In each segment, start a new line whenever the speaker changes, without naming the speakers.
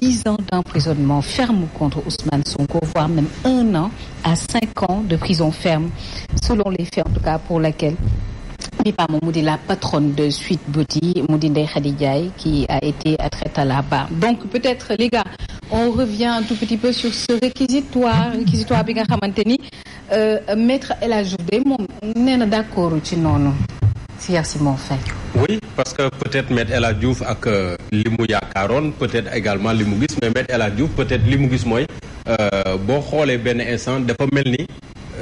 10 ans d'emprisonnement ferme contre Ousmane Sonko, voire même 1 an à 5 ans de prison ferme, selon les faits en tout cas pour laquelle mu di la patronne de Sweet Beauty, mu di Ndeye Khady Ndiaye, qui a été traite à la barre. Donc peut-être les gars, on revient un tout petit peu sur ce réquisitoire bi nga xamante ni maître El Hadji Diouf moom nee na d'accord ci noonu si moo fay.
Oui, parce que peut-être maître El Hadji Diouf ak li mu yaakaaroon peut-être également li mu gis, mais maître El Hadji Diouf peut-être li mu gis mooy boo xoolee benn instant dafa mel ni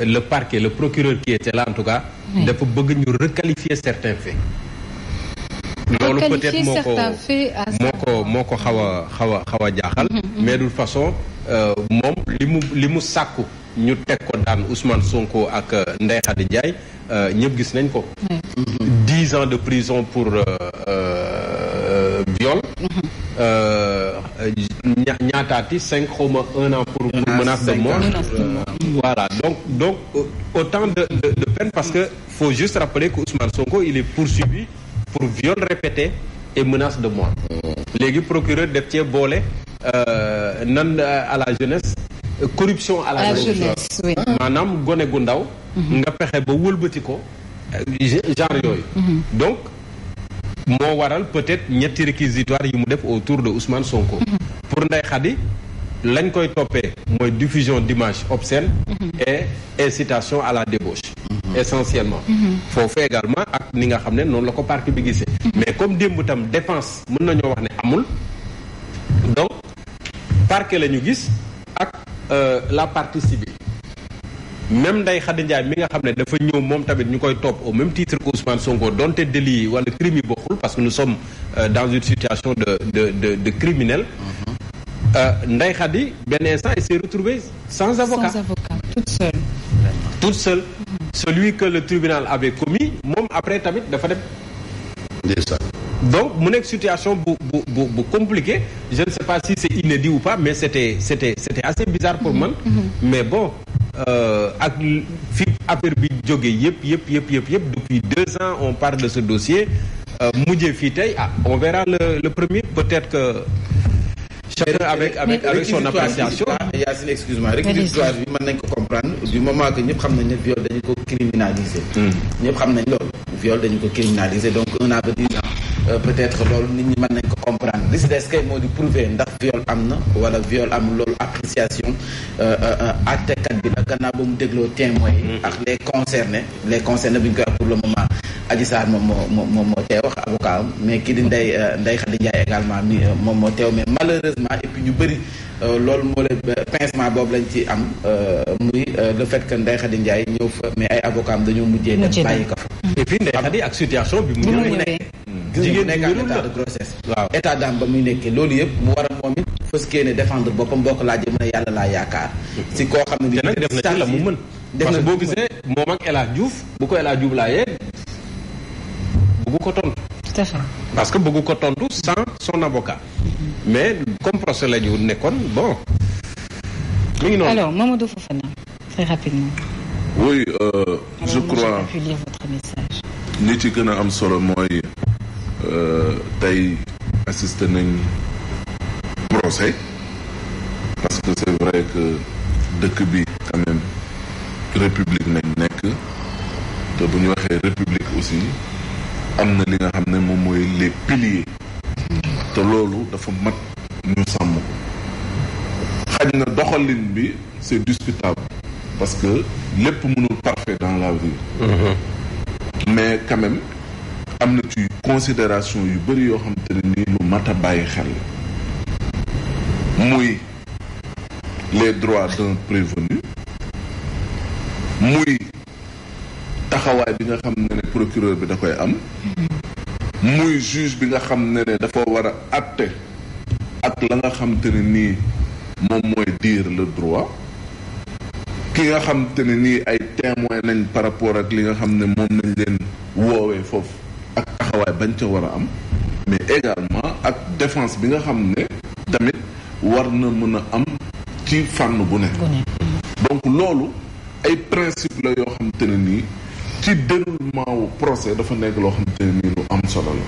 le parquet, le procureur qui était là en tout cas, dafa bëgg ñu requalifier certains faits. loolu peut-être moo ko xaw a jaaxal. Mais de toute façon moom li mu sàkku ñu teg ko daan Ousmane Sonko ak Ndeye Khady Ndiaye ñëpp gis nañ ko. 10 ans de prison pour viol. ñaataati 5 xaw ma 1 an pour menace de mort. Voilà, donc autant de peine, parce que faut juste rappeler que Ousmane Sonko il est poursuivi pour viol répété et menace de mort. Léegi procureur def cee boole nan à la jeunesse corruption à la jeunesse. Maanaam gone gu ndaw nga pexe ba wëlbati ko genre yooyu. Donc moo waral peut-être ñetti réquisitoire yi mu def autour de Ousmane Sonko. Pour Ndeye Khady lañ koy toppee mooy diffusion d'images obscènes et incitation à la débauche essentiellement. Foofu également ak ni nga xam ne noonu la ko parquet bi gisee. Mais comme démb tam défense mën nañoo wax ne amul, donc parquet la ñu gis ak la partie civile. Même Ndeye Khady Ndiaye mi nga xam ne dafa ñëw moom tamit ñu koy topp au même titre que Ousmane Sonko donte délit wala crime yi bokkul, parce que nous sommes dans une situation de criminel. Ndeye Khady benn instant elle s'est retrouvée sans avocat.
Sans avocat, toute seule. Celui que le tribunal avait commis moom après tamit dafa dem. Donc mu nekk situation bu compliquée. Je ne sais pas si c'est inédit ou pas, mais c'était assez bizarre pour man. Mais bon ak fi affaire bi jóge yëpp depuis 2 ans on parle de ce dossier. Mujjee fii tey on verra le premier, peut-être que chacun avec son appréciation.
Yacine, excuse-moi, réquisitoire bi mën nañ ko comprendre du moment que ñëpp xam nañ ne viol dañu ko criminaliser. ñëpp xam nañ loolu viol dañu ko criminaliser, donc 1 an ba 10 ans peut-être loolu nit ñi mën nañ ko comprendre. li si des kay moo di prouver ndax viol am na wala viol amul, loolu appréciation àttekat bi la gannaaw ba mu dégloo témoins yi ak les concernés bi ñu koy wax pour le moment Adji Sarr moom moo teew wax avocat am, mais kii di Ndeye Khady Ndiaye également moom moo teew, mais malheureusement et puis ñu bëri loolu moo leen pincement boobu lañ ci am muy le fait que Ndeye Khady Ndiaye ñëw fa mais ay avocat am dañoo mujjee dem bàyyi ko fa.
Et puis Ndeye Khady ak situation bi mu ñëwee
jigéen nekk en état de grossesse. Waaw état d'âme ba muy nekkee loolu yëpp mu war a moom it fas yéene défendre boppam boo ko laajee mu ne yàlla laa yaakaar. Si koo xam ne
nag def na ci la mu mën. Parce que boo gisee moom ak El Hadji Diouf bu ko El Hadji Diouf laajee bëggu ko tontu.
Tout à fait.
Parce que bëggu ko tontu sans son avocat. Mais comme procès la ñu nekkoon bon. mi ngi noonu.
Alors Mamadou Fofana, très rapidement.
Oui, je crois.
J'ai pu lire votre message.
li ci gën a am solo mooy tey assisté nañ procès parce que c'est vrai que dëkk bi quand même république nañ nekk te bu ñu waxee république aussi am na li nga xam ne moom mooy les piliers te loolu dafa mat ñu sàmm ko xaj na doxalin bi c'est discutable parce que lépp mënul parfait dans la vie. Mais quand même am na ci considération yu bëri yoo xamante ne nii lu mat a bàyyi xel muy les droits d'un prévenu muy taxawaay bi nga xam ne procureur bi da koy am muy juge bi nga xam ne dafa war a àtte ak la nga xamante ne nii moom mooy dire le droit ki nga xamante ne nii ay témoin nañ par rapport ak li nga xam ne moom nañ leen woowee foofu ak taxawaay bañ ca war a am mais également ak défense bi nga xam ne tamit war na mën a am ci fànn bu nekk. Donc loolu ay principe la yoo xamante ne nii ci déroulement wu procès dafa nekk loo xamante ne nii lu am solo la.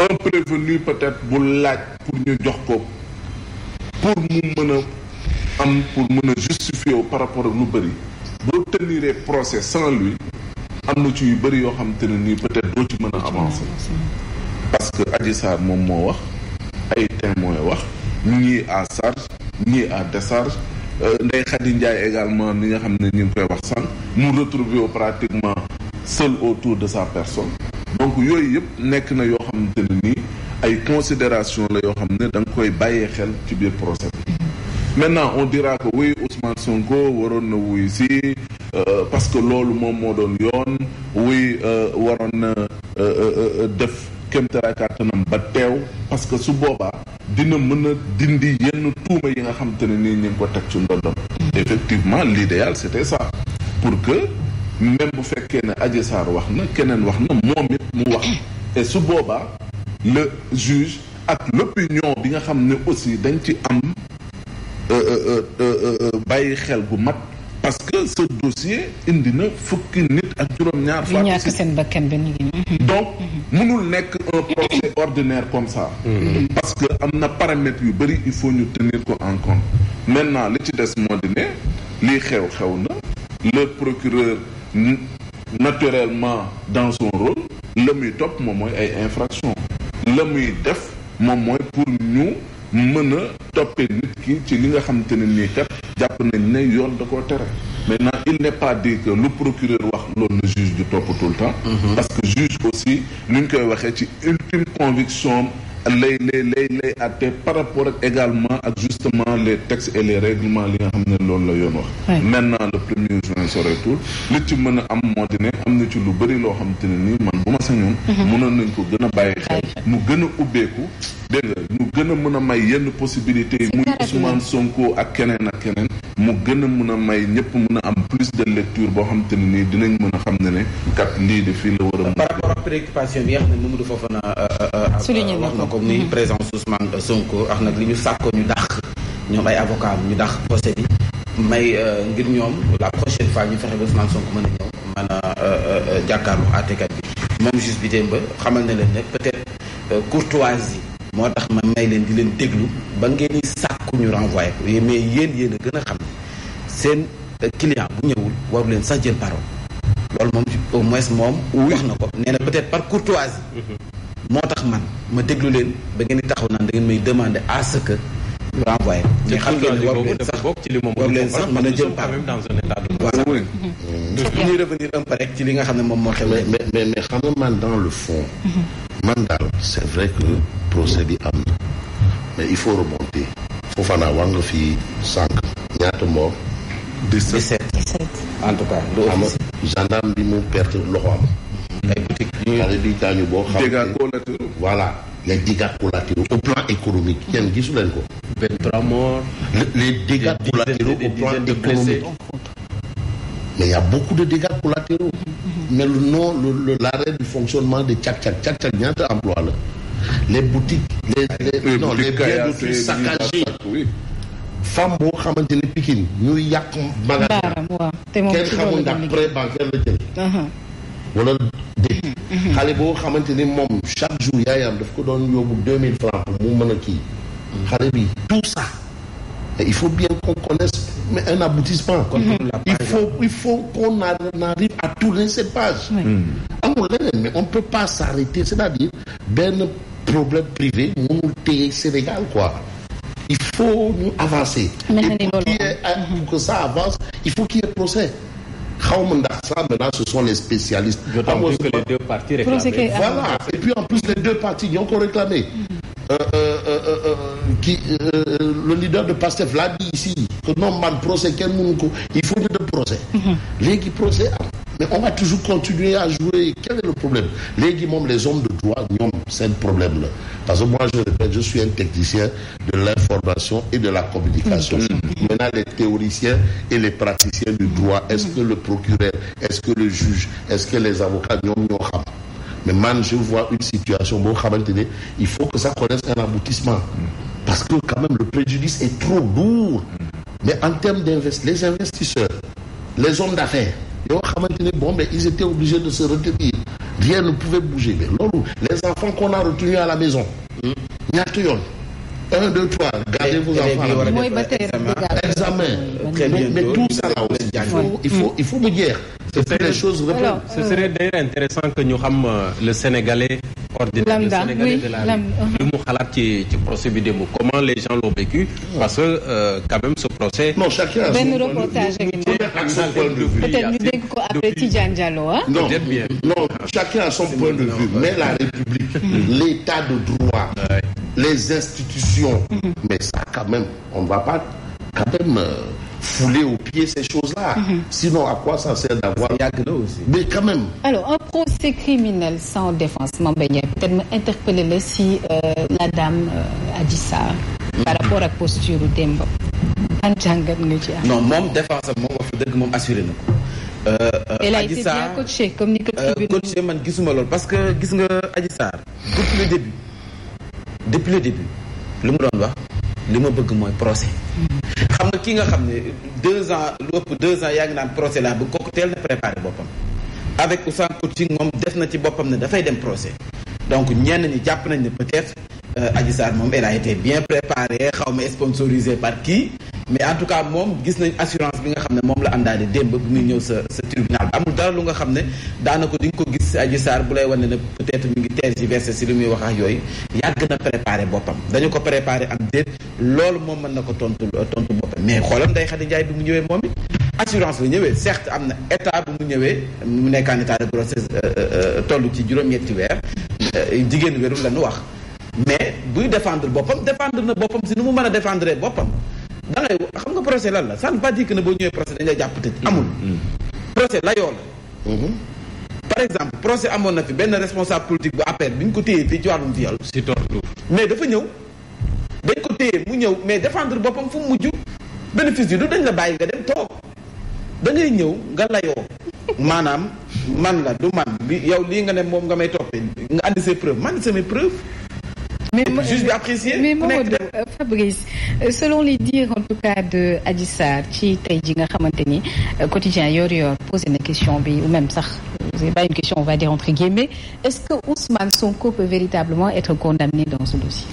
Un prévenu peut-être bu laaj pour ñu jox ko pour mu mën a am pour mën a justifier par rapport ak lu bëri boo teniree procès sans lui am na ci yu bëri yoo xam te ne nii peut-être doo ci mën a avancer parce que Adji Sarr moom moo wax ay témoins wax ñii à charge ñii à décharge Ndeye Khady Ndiaye également ni nga xam ne ñu ngi koy wax sànq mu retrouver pratiquement seul autour de sa personne donc yooyu yëpp nekk na yoo xamante ne nii ay considération la yoo xam ne da nga koy bàyyee xel ci biir procès bi maintenant on dira que oui Ousmane Sonko waroon na wuy si parce que loolu moom moo doon yoon oui waroon na def kéemtalaay kàttanam ba teew parce que su boobaa dina mën a dindi yenn tuuma yi nga xamante ne nii ñu ngi ko teg ci ndondom effectivement l'idéal c'était ça pour que même bu fekkee ne Adji Sarr wax na keneen wax na moom it mu wax et su boobaa le juge ak l'opinion bi nga xam ne aussi dañ ci am bàyyi xel bu mat parce que ce dossier indi na fukki nit ak juróom-ñaar fois
ñàkk seen bakkan benn
donc mënul nekk un procès ordinaire comme ça parce que am na paramètres yu bëri il faut ñu tenir ko en compte maintenant li ci des moo di ne lii xew na le procureur naturellement dans son rôle la muy topp moom mooy ay infractions la muy def moom mooy pour ñu mën a toppee nit ki ci li nga xamante ne nii kat jàpp nañ ne yoon da koo tere maintenant il n'est pas dit que lu procureur wax loolu na juge du topp tout le temps parce que juge aussi ni ñu koy waxee ci ultime conviction lay àtte par rapport ak également ak justement les textes et les règlements li nga xam ne loolu la yoon wax maintenant le 1er juin soreetul li ci mën a am moo di ne am na ci lu bëri loo xamante ne nii man bu ma sañoon mënoon nañ ko gën a bàyyi xel mu gën a ubbeeku dégg nga ñu gën a mën a may yenn possibilités yi muy Ousmane Sonko ak keneen mu gën a mën a may ñëpp mën a am plus de lecture boo xamante ne nii dinañ mën a xam ne kat lii de fii la war a
par rapport ak préoccupation bi nga xam ne Mamadou Fofana wax na ko muy présence Ousmane Sonko ak nag li ñu sàkko ñu dàq ñoom ay avocat ñu dàq procès bi may ngir ñoom la prochaine fois ñu fexe ba Ousmane Sonko mën a ñëw mën a jàkkaarloo àttekat bi moom juge bi démb xamal na leen ne peut-être courtoisie moo tax ma may leen di leen déglu ba ngeen di sàkku ñu renvoyé ko mais yéen a gën a xam seen client bu ñëwul waru leen sax jël parole loolu moom au moins moom wax na ko nee na peut-être par courtoisie moo tax man ma déglu leen ba ngeen di taxaw naan da ngeen may demander à ce que ñu renvoyé mais xam ngeen ne waru leen sax mën a jël parole voilà ñuy revenir un peu rek ci li nga xam ne moom moo xew
mais xam nga man dans le fond man daal c'est vrai que procès bi am na mais il faut remonter Fofana wax nga fii 5 ñaata mort
17 en tout cas
xam nga gendarme bi mu perte loxo am ay boutique xale bi gaañu boo xam
dégâts collatéraux
voilà les dégâts collatéraux au plan économique kenn gisu leen ko
23 morts
les dégâts collatéraux au plan économique mais il y a beaucoup de dégâts collatéraux mais l'arrêt du fonctionnement de tchak ñaata emploi la les boutiques les biens d'autrui saccagés femme boo xamante ne Pikine ñuy yàq magasin kenn xamul ndax prêt bancaire la jël wala dégg xale boo xamante ni moom chaque jour yaayam daf ko doon yóbbu 2000 francs pour mu mën a kii xale bi tout ça et il faut bien qu'on connaisse mais un aboutissement il faut qu'on arrive à tourner cette page amul leneen mais on peut pas s'arrêter c'est-à-dire benn problème privé mënul téye Sénégal quoi il faut ñu avancer et pour que ça avance il faut qu'il y ait procès xawma ndax ça maintenant ce sont les spécialistes
d'autant plus que les deux parties réclament
voilà et puis en plus les deux parties ñoo ko réclamé le leader de Pastef l'a dit ici que non man procès kenn mënu ko il faut ñu def procès léegi procès am mais on va toujours continuer à jouer quel est le problème léegi moom les hommes de droit ñoom seen problème la parce que moi je répète je suis un technicien de l'information et de la communication maintenant les théoriciens et les praticiens du droit est-ce que le procureur est-ce que le juge est-ce que les avocats ñoom ñoo xam mais man je vois une situation boo xamante ne il faut que ça connaisse un aboutissement parce que quand même le préjudice est trop lourd mais en termes les investisseurs les hommes d'affaires yoo xamante ne bon mais ils étaient obligés de se retenir rien ne pouvait bouger mais loolu les enfants qu'on a retenus à la maison ñaata yoon 1, 2, 3, gardez vos enfants.
mooy ba tey
examen. Mais tout ça là aussi, il faut me dire. Les choses
ce serait d'ailleurs intéressant que ñu xam le Sénégalais ordinaire, le Sénégalais de la rue, lu mu xalaat ci procès bi démb, comment les gens l'ont vécu, parce que quand même ce procès.
Non, chacun a
benn reportage peut-être ñu dégg ko après Tidiane Diallo
non, non, chacun a son point de vue, mais la République, l'état de droit, les institutions, mais ça quand même, on ne va pas quand même fouler aux pieds ces choses-là. Sinon, à quoi ça sert d'avoir... Mais quand même...
Alors, un procès criminel sans défense, Mambénia, peut-être m'interpeller si la dame Adji Sarr par rapport à la posture de Demba.
Non, mon défense, mon assuré.
Elle a été bien coachée, comme ni
coachée, man, parce que gis nga Adji Sarr depuis le début lu mu doon wax li ma bëgg mooy procès. xam nga ki nga xam ne 2 ans lu ëpp 2 ans yaa ngi naan procès laa bëgg kooku teel na préparé boppam avec Ousmane coaching moom def na ci boppam ne dafay dem procès donc ñenn ñi jàpp nañ ne peut-être Adji Sarr moom elle a été bien préparée xaw ma sponsorisée par qui, mais en tout cas moom gis nañ assurance bi nga xam ne moom la àndaale démb bu muy ñëw sa tribunal amul dara lu nga xam ne daanaka di nga ko gis Adji Sarr bu lay wane ne peut-être mi ngi tergiversé si li muy wax ak yooyu yàgg na préparé boppam dañu ko préparé am déet loolu moom mën na ko tontu boppam mais xoolam Ndeye Khady Ndiaye bi mu ñëwee moom it assurance la ñëwee certes am na état bu mu ñëwee mu nekk en état de grossesse toll ci juróom-ñetti weer jigéen wérul la ñu wax mais buy défendre boppam na boppam si nu mu mën a défendre boppam da ngay xam nga procès lan la ça ne veut pas dire que ne boo ñëwee procès dañ lay jàpp tëj amul procès layoo la par exemple procès amoon na fi benn responsable politique bu APR bi ñu ko téyee fii ci wàllum viol mais dafa ñëw dañ ko téye mu ñëw mais défendre boppam fu mu mujj bénéfice bi du dañ la bàyyi nga dem toog da ngay ñëw nga layoo maanaam man la du man bi yow lii nga ne moom nga may toppee nga andi ses preuves man samay preuves mais juge bi apprécié.
Mais Fabrice, selon les dires en tout cas de Adji Sarr ci tey ji nga xamante ni quotidien Yoor posé na question bi ou même sax c'est pas une question on va dire entre guillemets, est-ce que Ousmane Sonko peut véritablement être condamné dans ce dossier?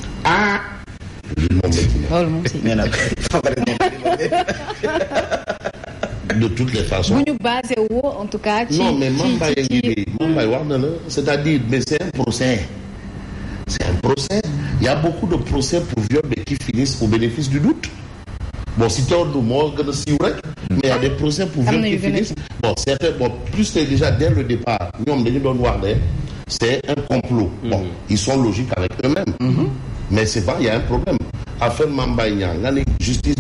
De toutes les façons.
Bu ñu basé woo en tout cas ci
non mais Mambay wax na la c'est-à-dire mais c'est un procès. C'est un procès. Il y a beaucoup de procès pour viol mais qui finissent au bénéfice du doute. Bon, si tu as le mot, mais il y a des procès pour viol qui finissent. Bon, certains, plus c'est déjà dès le départ, c'est un complot. Bon, ils sont logiques avec eux-mêmes. Mais c'est pas, il y a un problème. Affaire Mambay, justice,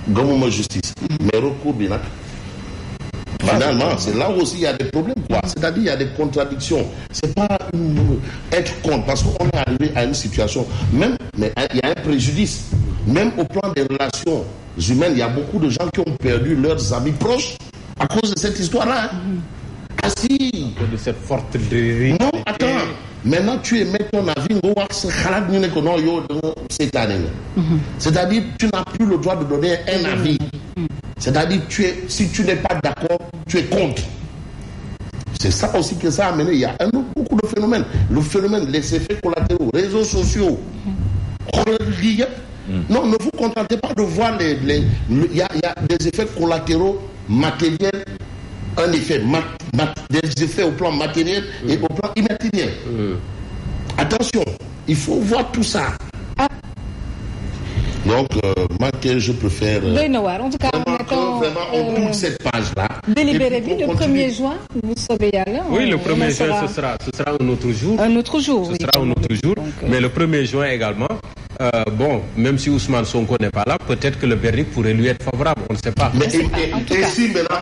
gomme justice. Mais recours, finalement, c'est là aussi il y a des problèmes, quoi. C'est-à-dire il y a des contradictions. C'est pas être contre, parce qu'on est arrivé à une situation, même, mais il y a un préjudice. Même au plan des relations humaines, il y a beaucoup de gens qui ont perdu leurs amis proches à cause de cette histoire-là. Ah si.
De cette forte dérive.
Non, attends. Maintenant, tu émets ton avis, c'est-à-dire tu n'as plus le droit de donner un avis. C'est-à-dire, si tu n'es pas d'accord, tu es contre. C'est ça aussi que ça a amené. Il y a beaucoup de phénomènes. Le phénomène, les effets collatéraux, réseaux sociaux. Non, ne vous contentez pas de voir il y a des effets collatéraux matériels, un effet, des effets au plan matériel et au plan immatériel. Attention, il faut voir tout ça. Donc, moi, je préfère...
En tout cas,
on tourne cette page-là.
Délibéré le 1er juin, vous savez là.
Oui, le 1er juin, ce sera un autre jour.
Un autre jour,
ce sera un autre jour. Mais le 1er juin également, bon, même si Ousmane Sonko n'est pas là, peut-être que le verdict pourrait lui être favorable, on ne sait pas.
Mais et si maintenant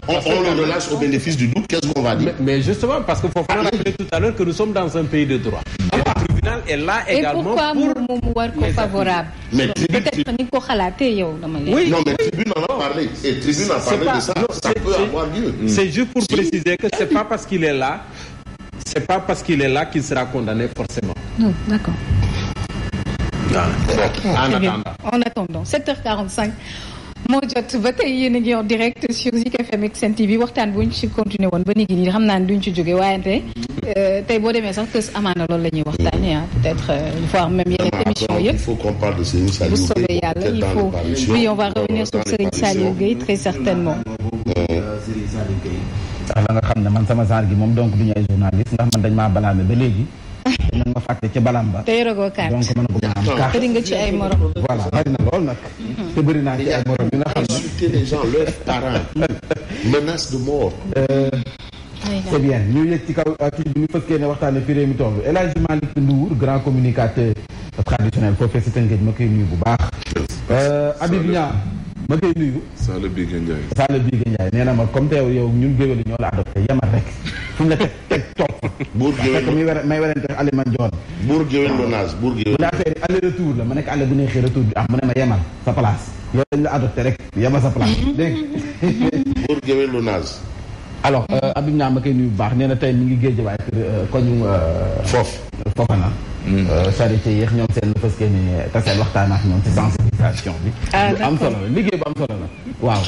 on le relâche au bénéfice du doute, qu'est-ce qu'on va dire?
Mais justement, parce qu'il faut rappeler tout à l'heure que nous sommes dans un pays de droit. Et le tribunal est là également
pour favorable. Peut-être que Nico Khalaté, yo.
Oui, non, mais Tribune en a parlé. Et Tribune a parlé de ça. Ça peut avoir lieu.
C'est juste pour préciser que c'est pas parce qu'il est là, c'est pas parce qu'il est là qu'il sera condamné forcément.
Non, d'accord.
En
attendant, 7h45. moo jot ba tey yéen a ngi en direct sur Zik FM ak Sen TV waxtaan bu ñu ci continué woon ba léegi nii xam naa ne duñ ci jóge waaye tey boo demee sax kës amaana loolu la ñuy waxtaanee peut-être il faut même yeneen émission yëpp.
il faut qu'on parle de Serigne Saliou Gueye.
bu soobee yàlla il faut oui on va revenir sur Serigne Saliou Gueye très certainement.
ndax la nga xam ne man sama genre gi moom donc du ñu ay journaliste ndax man dañ maa balaame ba léegi. dañ ma fàtte ca balaam ba.
te yoragoo carte
donc mën a am carte.
bëri nga ci ay morom.
voilà bari na lool nag. te bëri naa ci ay morom yi nga xam ne.
insulter les gens leurs parents. menace de mort.
c'est bien ñu yëg ci kaw ci bi ñu fëskee ne waxtaane fi réew mi toll El Hadji Malick Ndour grand communicateur traditionnel foofee si Tëngéej ma koy nuyu bu baax. Habib Niang ma koy nuyu.
Sall Bigué Ndiaye.
Sall Bigué Ndiaye nee na ma comme te yow ñun géwél yi ñoo la adopté yemal rek fu mu la teg toog.
buur géwél
fekk may werante Alioune Ndione.
buur géwél Lonase buur géwél.
bu dee affaire yi aller retour la ma nekk aller bu neexee retour bi mu ne ma yemal sa place yow dañ la adopté rek yemal sa place dégg nga.
buur géwél Lonase.
alors Habib Niang ma koy nuyu bu baax nee na tey mi ngi géej waaye koñu foofa na charité yéex ñoom seen fës ke ni taseel waxtaan ak ñoom ci sensibilisation bi lu am solo la liggéey bu am solo la waaw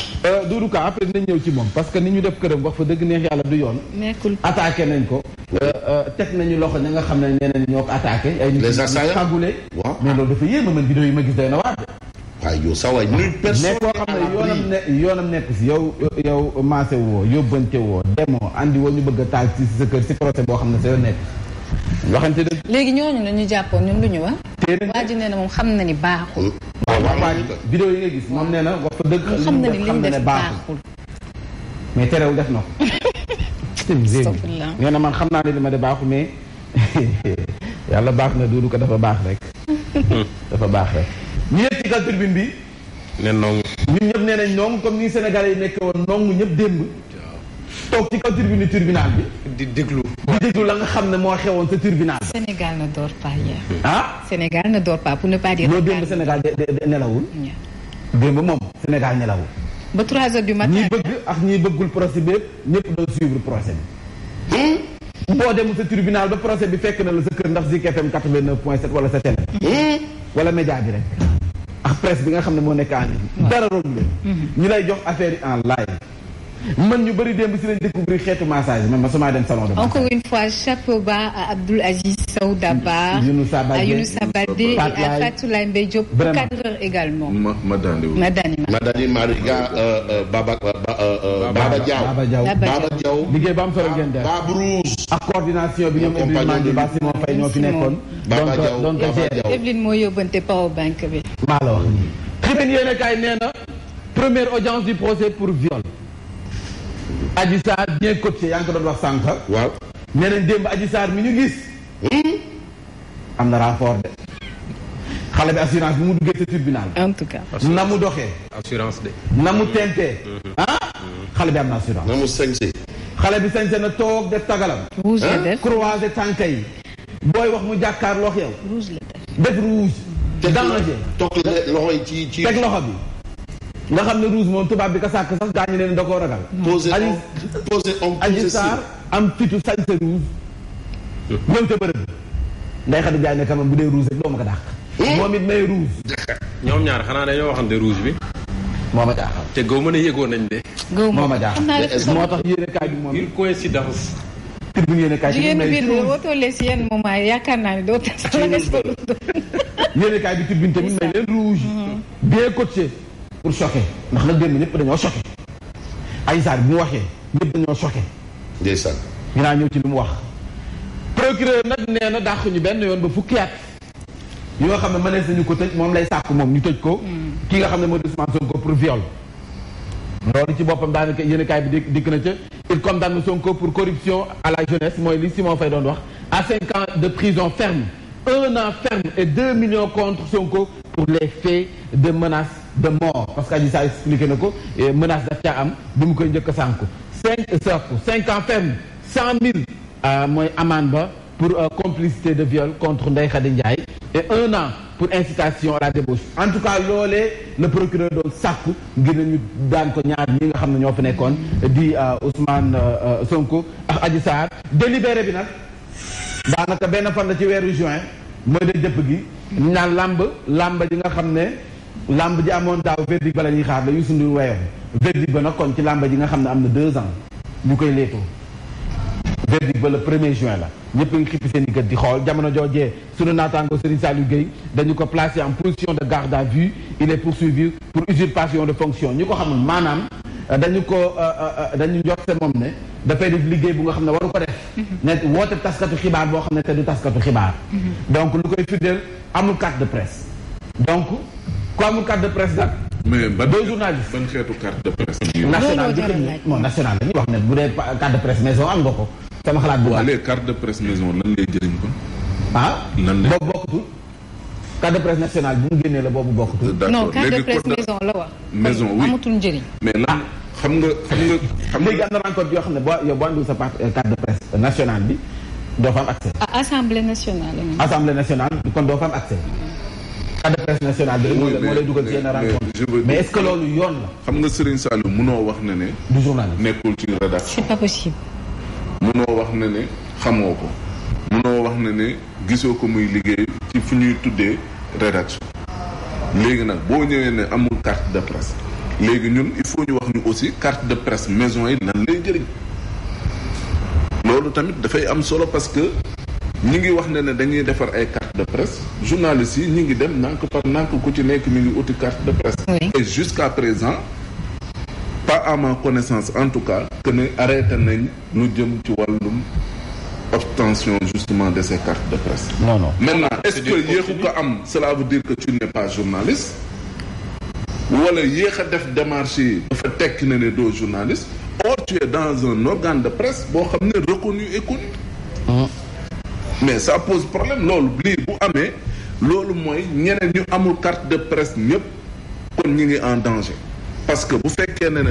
Doudou Ka après dinañ ñëw ci moom parce que ni ñu def këram wax fa dëgg neex yàlla du yoon attaqué nañ ko teg nañu loxo ña nga xam ne ñeneen ñoo ko attaqué ay nit xagule mais loolu dafa yéema man vidéo yi ma gis day na waat
waaye yow sa waay nuy personne
mais koo xam ne yoonam nekk si yow maase woo yóbbante woo demoo andi woo ñu bëgg a taal si sa kër si procès boo xam ne sa yoon nekk waxante dëgg
léegi ñooñu la ñu jàppoon ñun lu ñu wax waa ji nee na moom xam na ni baaxul
waa ji vidéo yi nga gis moom nee na wax fa dëgg
xam na ni li mu def baaxul
mais terewul def na ko nee na man xam naa ne li ma de baaxul mais yàlla baax na Doudou ko dafa baax rek dafa baax rek ñu yëg ci kaw tribune bi
ne nong
ñun ñëpp nee nañ nong comme ni Sénégalais yi nekk woon nong ñëpp démb toog ci kaw tribune tribunal bi
di déglu
la nga xam ne moo xewoon sa tribunal bi
Sénégal ne dort pas hier
Sénégal
ne dort pas pour ne pas dire
loolu démb Sénégal nelawul démb moom Sénégal nelawul
ba 3 heures du matin
ñi bëgg ak ñi bëggul procès bi ñëpp doon suivre procès bi boo dem sa tribunal ba procès bi fekk na la sa kër ndax Zik FM 89.7 wala sa télé wala média bi rek ak presse bi nga xam ne moo nekk en ligne dara roolu leen ñu lay jox affaire yi en live man ñu bëri démb si lañ découvrir xeetu massage man ma sama dem salon de massage.
Encore une fois chapeau bas à Abdoul Aziz Sow Dabakh, à Younoussa Badé et à Fatoulaye Mbaye Diop, cadreur également.
Madani Mariga Baba Diaw.
liggéey ba am solo ngeen def.
Bab Rouge.
ak coordination bi ñoom Evelyne Mandi Ba Simon Faye ñoo fi nekkoon.
Baba Diaw
donc
Evelyne moo yóbbante power bank bi.
maa la wax nii. Tribune yéen kaay nee na première audience du procès pour viol. Adji Sarr bien coaché yaa ngi ko doon wax sànq.
waaw
nee nañ démb Adji Sarr mi ñu gis. am na rapport de. xale bi assurance bi mu duggee sa tribunal.
en tout cas.
na mu doxee.
assurance de.
na mu tentee. xale bi am na assurance.
na mu sañse.
xale bi sañse na toog def tagalam.
rouge la def
croisé tànk yi. booy wax mu jàkkaarloo ak yow.
rouge la def.
def rouge. danger.
toog loxo yi ci.
teg loxo bi. nga xam ne rouge moom tubaab bi ka sàkk sax gaañu leen da koo ragal. Adji Sarr am fitu sañse rouge. ñoom ca bërëb. nday Xadi Jaay ne quand même bu dee rouge rek doo ma ko dàq. moom it may rouge.
ñoom ñaar xanaa dañoo waxante rouge bi.
moo ma jaaxal.
te gaw mën a yëgoon nañ de.
moo ma jaaxal moo tax yéene kaay bi moom.
une coïncidence.
tribune yéene kaay bi
jigéen biir bi boo tollee si yenn moment yaakaar naa ne doo teg sama des ko.
yéene kaay bi tribune tamit may leen rouge. bien coaché pour choquer ndax nag démb ñëpp dañoo choqué. Adji Sarr bi mu waxee ñëpp dañoo choqué.
ndeysaan.
dinaa ñëw ci li mu wax. procureur nag nee na dàq ñu benn yoon ba fukki at yoo xam ne mënees nañu ko tëj moom lay sàkku moom ñu tëj ko. ki nga xam ne moo di Ousmane Sonko pour viol. loolu ci boppam daanaka yéen kaay bi dikk na ca il condamne Sonko pour corruption à la jeunesse mooy li Simon Faye doon wax à 5 ans de prison ferme 1 an ferme et 2 millions contre Sonko pour les faits de menace de mort parce que Adji Sarr expliqué na ko menace daf caa am bi mu koy njëkk a sànku 5 ans ferme 100 000 mooy amende ba pour complicité de viol contre Ndeye Khady Ndiaye et 1 an pour incitation à la débauche en tout cas loolee le procureur doon sàkku ngir nañu daan ko ñaar ñi nga xam ne ñoo fi nekkoon di Ousmane Sonko ak Adji Sarr délibéré bi nag daanaka benn fan la ci weeru juin mooy de jëpp gi ñu naan làmb ji nga xam ne làmb ji amoon daaw verdict ba la ñuy xaar la Youssou Ndour weyoon verdict ba nag kon ci làmb ji nga xam ne am na 2 ans ñu koy leetoo verdict ba le 1er juin la ñëpp a ngi xippi seen i gët di xool jamono joojee sunu naataango Serigne Saliou Gueye dañu ko placé en position de garde à vue il est poursuivi pour usurpation de fonction ñu ko xamul maanaam dañu njorte moom ne dafay def liggéey bu nga xam ne waru ko def ne woote taskatu xibaar boo xam ne te du taskatu xibaar donc lu koy firndeel amul carte de presse donc ku amul carte de presse nag
mais
deux journalistes
ban xeetu carte de presse
national bi national la ñuy wax ne bu dee carte de presse maison am nga ko sama xalaat bu
waaw les cartes de presse maison lan lay jëriñ ko
boobu bokkutul carte de presse nationale bu mu génnee la boobu bokkutul
non carte de presse maison la wax
maison oui
amatul njëriñ
mais lan xam nga
léegi am na rencontre yoo xam ne yow boo andul sa carte de presse nationale bi doo fa am accès
assemblée nationale
kon doo fa am accès carte de presse nationale bi moo lay dugal ci yenn rencontre mais est-ce que loolu yoon la
xam nga Serigne Saliou munoo wax ne
du journaliste
nekkul ci rédaction
c'est pas possible
munoo wax ne xamoo ko munoo wax ne gisoo ko muy liggéey ci fu ñuy tuddee rédaction léegi nag boo ñëwee ne amul carte de presse léegi ñun il faut ñu wax ñu aussi carte de presse maison yi lan lay jëriñ loolu tamit dafay am solo parce que ñi ngi wax ne dañuy defar ay carte de presse journalistes yi ñi ngi dem nànk par nànk ku ci nekk mi ngi uti carte de presse et jusqu'à présent pas à ma connaissance en tout cas que ne arrêté nañ lu jëm ci wàllum obtention justement de ces cartes de presse maintenant est-ce que yéexu ko am cela veut dire que tu n'es pas journaliste wala yéex a def démarche yi dafa tekki ne doo journaliste or tu es dans un organe de presse boo xam ne reconnu et connu mais ça pose problème loolu lii bu amee loolu mooy ñeneen ñu amul carte de presse ñëpp kon ñi ngi en danger parce que bu fekkee ne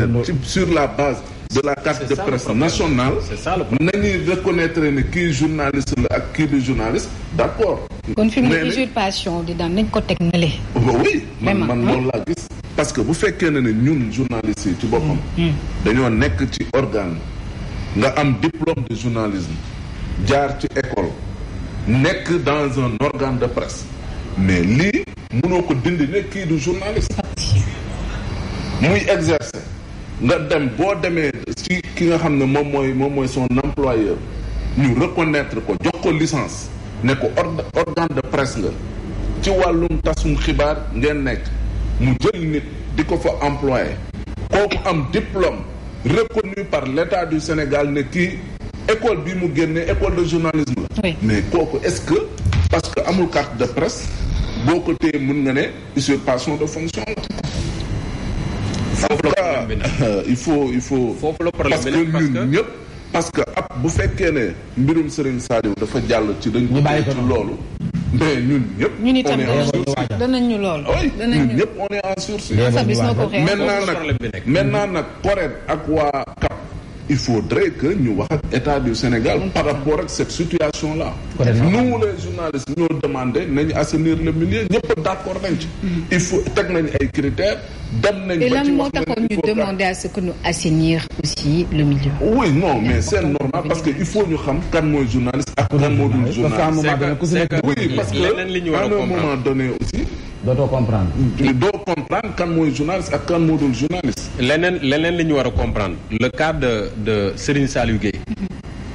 sur la base de la carte de presse nationale nañuy reconnaître ne kii journaliste la ak kii du journaliste d'accord
kon fi mu usurpation di daan nañ ko teg nale
oui man loolu laa gis parce que bu fekkee ne ñun journalistes yi ci boppam dañoo nekk ci organe nga am diplôme de journalisme jaar ci école nekk dans un organe de presse mais lii mënoo ko dindi ne kii du journaliste muy exercer nga dem boo demee ci ki nga xam ne moom mooy son employeur ñu reconnaître ko jox ko licence ne ko organe de presse nga ci wàllum tasum xibaar ngeen nekk mu jël nit di ko fa employé kooku am diplôme reconnu par l'État du Sénégal ne kii école bi mu génnee école de journalisme la mais kooku est-ce que parce que amul carte de presse boo ko téye mën nga ne usurpation de fonction la il faut
foofu la problème
parce que ñun ñëpp parce que ab bu fekkee ne mbirum Serigne Saliou dafa jàll ci dañ ko ci loolu mais ñun ñëpp
ñun itam danañ ñu lool
ñun ñëpp on est en sursis maintenant nag CORED ak waa CAP il faudrait que ñu wax ak État du Sénégal par rapport ak cette situation là nous les journalistes ñoo demandé nañu assainir le milieu ñëpp d'accord nañ ci il faut teg nañ ay critères dem nañ ba ci
moo taxoon ñu demander à ce que nous assainir aussi le milieu
oui non mais c'est normal parce que il faut ñu xam kan mooy journaliste ak kan moo dul journaliste oui parce que à un moment donné aussi
doo comprendre
kan mooy journaliste ak kan moo dul journaliste
leneen li ñu war a comprendre le cas de Serigne Saliou Gueye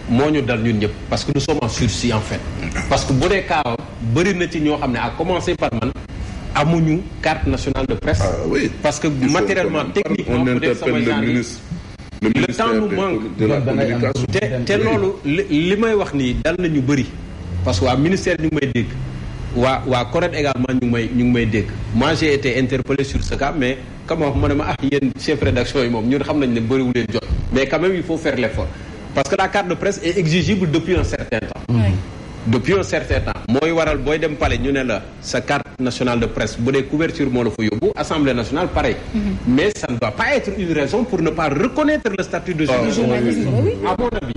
moo ñu dal ñun ñëpp parce que nous sommes en sursis en fait parce que bu dee cas bëri na ci ñoo xam ne à commencer par man amuñu carte nationale de presse
oui
parce que matériellement techniquement peut-être sama genre le temps nous manque
de la communication
te loolu li may wax nii dal na ñu bëri parce que waa ministère ñu ngi may dégg waa CORED également ñu ngi may dégg moi j'ai été interpellé sur ce cas mais comme wax ma ne ma yéen chef rédaction yi moom ñun xam nañ ne bëriwu leen jot mais quand même il faut faire l'effort parce que la carte de presse est exigible depuis un certain temps depuis un certain temps mooy waral booy dem palais ñu ne la sa carte nationale de presse bu dee couverture moo la fa yóbbu Assemblée nationale pareil mais ça ne doit pas être une raison pour ne pas reconnaître le statut de journaliste à mon avis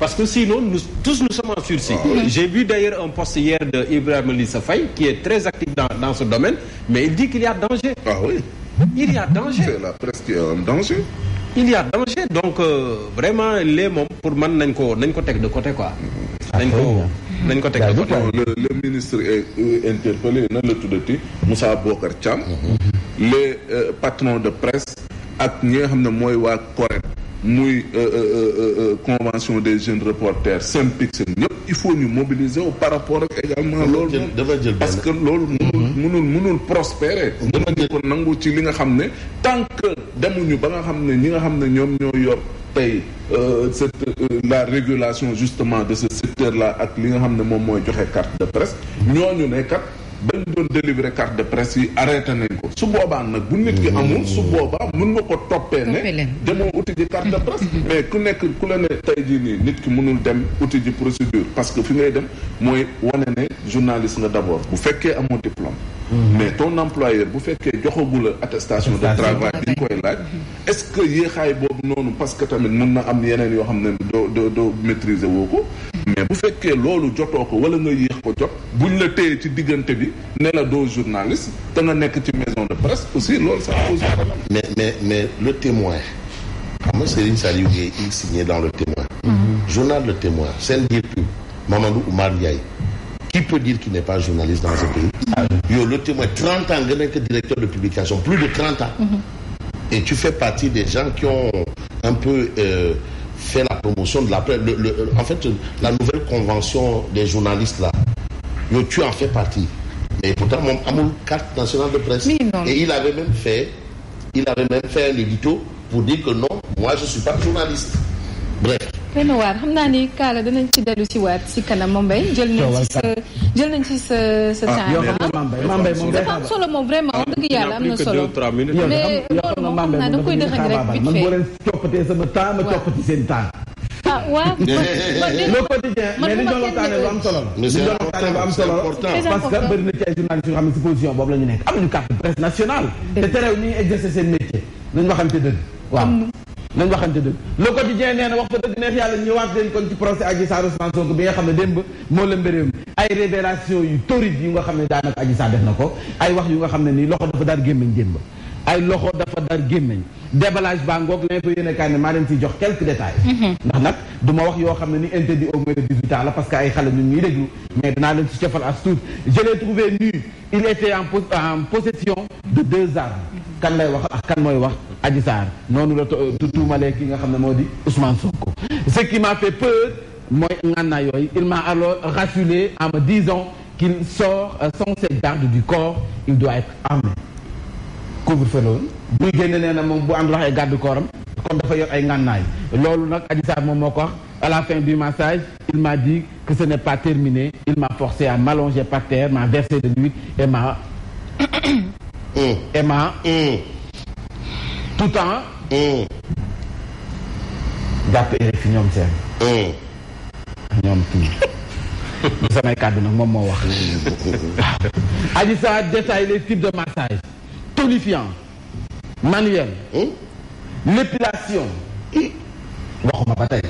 parce que sinon nous sommes en sursis. J'ai vu d'ailleurs un post hier de Ibrahima Lissa Faye qui est très actif dans ce domaine mais il dit qu'il y a danger. Il y a danger.
C'est la presse qui est en danger.
Il y a danger donc vraiment les moom pour man nañ ko teg de côté quoi. nañ ko teg de côté.
Le ministre est interpellé nan la tuddati Moussa Bocar Thiam. Les patrons de presse ak ñi nga xam ne mooy waa CORED muy convention des jeunes reporters SYNPICS ñëpp il faut ñu mobiliser wu par rapport ak également loolu parce que loolu mënul prospérer mënuñu ko nangu ci li nga xam ne tant que demuñu ba nga xam ne ñi nga xam ne ñoom ñoo yor tey la régulation justement de ce secteur là ak li nga xam ne moom mooy joxe carte de presse ñooñu ne kat dañ doon délivrer carte de presse yi arrêté nañ ko su boobaa nag bu nit ki amul su boobaa mën nga ko toppee ne demoo uti ji carte de presse mais ku la ne tey jii nii nit ki mënul dem uti ji procédure parce que fi ngay dem mooy wane ne journaliste nga d'abord bu fekkee amoo diplôme mais ton employeur bu fekkee joxagu la attestation de travail bi ñu koy laaj est-ce que yéexaay boobu noonu parce que tamit mën na am yeneen yoo xam ne doo maîtriser woo ko mais bu fekkee loolu jotoo ko wala nga yéex ko jot buñ la téye ci diggante bi ne la doo journaliste te nga nekk ci maison de presse aussi loolu ça pose problème.
mais le témoin xam nga Serigne Saliou Gueye il signé dans le témoin. Journal Le Témoin seen biir pub Mamadou Oumar Ndiaye qui peut dire qu'il n'est pas journaliste dans ce pays. Yo, Le Témoin 30 ans nga nekk directeur de publication plus de 30 ans. Et tu fais partie des gens qui ont un peu fait la promotion de la presse en fait la nouvelle convention des journalistes là. Yo, tu en fais partie. Mais pourtant moom amul carte nationale de presse. Et il avait même fait un édito pour dire que non, moi je suis pas journaliste. Bref.
xëy na waar xam naa ni Kaala danañ ci dellu si waat si kanam Mambay jël nañ ci sa temps.
Mambay moom
dafa am solo moom vraiment dëgg yàlla am na solo. mais loolu moom xam naa da nga koy dëxañ rek vite fait.
man boo leen coppatee sama temps ma coppati seen temps.
waaw
le quotidien mais li ñu doon waxtaanee lu am solo la. li ñu doon waxtaanee lu am solo parce que bëri na ci ay journalistes yoo xam ne si position boobu la ñu nekk amuñu carte de presse nationale. te terew ñu ngi exercer seen métier nañ waxante dëgg. waaw nañ waxante dëgg. le quotidien nee na wax fa dëgg neex yàlla ñëwaat leen kon ci procès Adji Sarr Ousmane Sonko bi nga xam ne démb moo la mbéréem ay révélation yu torride yu nga xam ne daanaka Adji Sarr def na ko ay wax yu nga xam ne nii loxo dafa dar gémmiñ démb ay loxo dafa dar gémmiñ déballage baa ngoog l'info yéene kaay ne maa leen ciy jox quelques détails ndax nag du ma wax yoo xam ne ni interdit au moins de 18 ans la parce que ay xale ñun ñuy déglu mais danaa leen ci cofal as tuut je l'ai trouvé nu il était en possession de 2 armes kan lay wax ak kan mooy wax Adji Sarr noonu la tuumalee ki nga xam ne moo di Ousmane Sonko ce qui m'a fait peur mooy ngànnaay yooyu il m'a alors rassuré en me disant qu'il sort sans ses gardes du corps il doit être armé couvre-feu la woon buy génne nee na moom bu àndul wax ay garde corps am kon dafa yor ay ngànnaay loolu nag Adji Sarr moom moo ko wax à la fin du massage il m'a dit que ce n'est pas terminé il m'a forcé à m'allonger par terre m'a versé de l'huile et m'a tout en jàpp RFI ñoom seen ñoom kii bu samay kàddu nag moom moo wax Adji Sarr détaille les types de massage tonifiant manuel l'épilation waxuma ba tey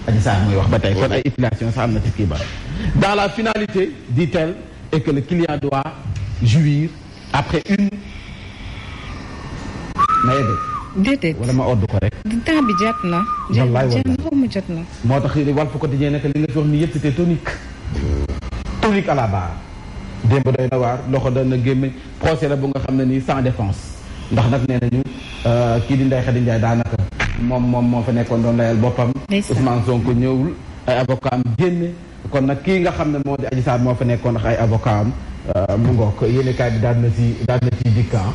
Adji Sarr mooy wax ba tey kon ay épilation sax am na ci kii ba dans la finalité dit-elle et que le client doit jouir après une na
déedéet
wala ma odd ko rek
temps bi jot na jot na
moo tax Walf Quotidien nekk li nga fi wax ni yëpp c'était tonique à la barre démb doy na waar loxo dana gémmiñ procès la bu nga xam ne nii sans défense ndax nag nee nañu kii di Ndeye Khady Ndiaye daanaka moom moo fa nekkoon doon layal boppam Ousmane Sonko ñëwul ay avocat am génne kon nag kii nga xam ne moo di Adji Sarr moo fa nekkoon ak ay avocat am mu ngoog yéenekaay bi daal na ci dikkan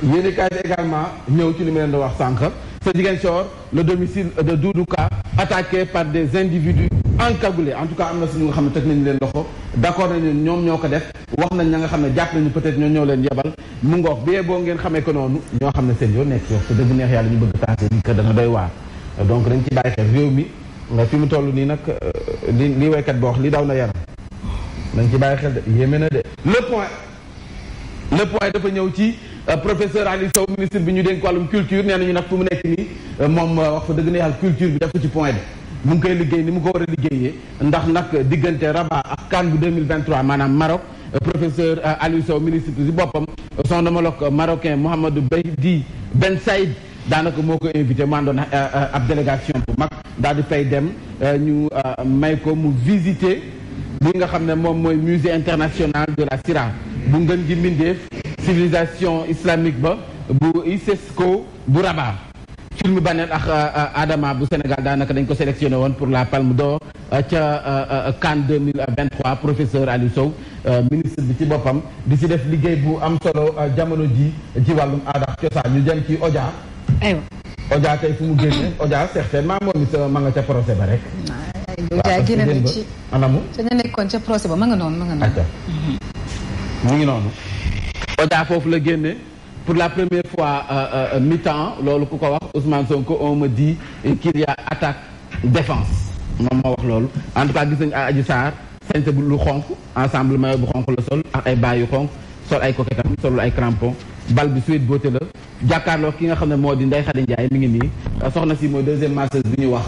yéenekaay bi également ñëw ci li ma leen di wax sànq sa Ziguinchor le domicile de Doudou Ka attaqué par des individus encagoulés en tout cas am na suñu nga xam ne teg nañu leen loxo d'accord nañu ñoom ñoo ko def wax nañ ña nga xam ne jàpp nañu peut-être ñoo leen yebal mu ngoog bee boo ngeen xamee ko noonu ñoo xam ne seen yoon nekk yow te dëgg neex yàlla ñu bëgg taase bi kër dana doy waar donc dañ ci bàyyi xel réew mi nga fi mu toll nii nag li waykat boo wax li daw na yaram dañ ci bàyyi xel de yéeme na de le point dafa ñëw ci professeur Aliou Sow ministre bi ñu dénk wàllum culture nee nañu nag fu mu nekk nii moom wax fa dëgg na yàlla culture bi def ko ci point de mu ngi koy liggéey ni mu ko war a liggéeyee ndax nag diggante Rabat ak CAN bu 2023 maanaam Maroc professeur Aliou Sow ministre bi si boppam son homologue marocain Mohamedou Beydi Ben Saïd daanaka moo ko invité mu àndoon ab délégation bu mag daal di fay dem ñu may ko mu visiter li nga xam ne moom mooy musée international de la Sira bu ngën ji mbindeef civilisation islamique ba bu ISESCO bu Rabat film Banet ak Adama bu Sénégal daanaka dañ ko sélectionné woon pour la Palme d'Or ca CAN 2023 professeur Aliou Sow ministre bi ci boppam di si def liggéey bu am solo jamono ji ci wàllum aada ak cosaan ñu jëm ci Odia.
aywa
Odia tey fu mu génne Odia certainement moom it ma nga ca procès ba rek.
Odia génne nañ ci
anamu.
te ñu nekkoon ca procès ba ma nga noonu.
mu ngi noonu. Odia foofu la génne. Pour la première fois mi-temps loolu ku ko wax Ousmane Sonko on me dit qu'il y a attaque défense moom moo wax loolu en tout cas gis nañu Adji Sarr sañse bu lu xonk ensemble maillot bu xonk la sol ak ay bas yu xonk sol ay coquettam solul ay crampons bal bi Sweet Beauté la jàkkaarloo ki nga xam ne moo di Ndeye Khady Ndiaye mi ngi nii soxna si mooy deuxième masseuse bi ñu wax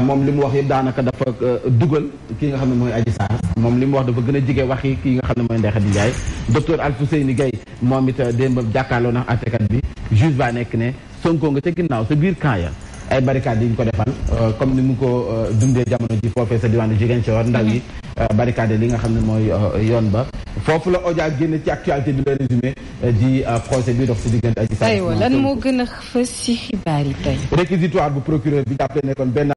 moom li mu wax yëpp daanaka dafa dugal ki nga xam ne mooy Adji Sarr moom li mu wax dafa gën a jege waxi ki nga xam ne mooy Ndeye Khady Ndiaye docteur Alfousseyni Gaye moom it démb jàkkaarloo na àttekat bi juge ba nekk ne Sonko nga ca ginnaaw sa biir camp ya ay barricades yi ñu ko defal comme ni mu ko dundee jamono ji foofee sa diwaanu Ziguinchor ndaw yi barricade li nga xam ne mooy yoon ba foofu la Odia génne ci actualité bi la résumé di procès bi dox si diggante Adji Sarr.
aywa lan moo gën a fës si xibaar yi tey.
réquisitoire bu procureur bi jàppale ne kon benn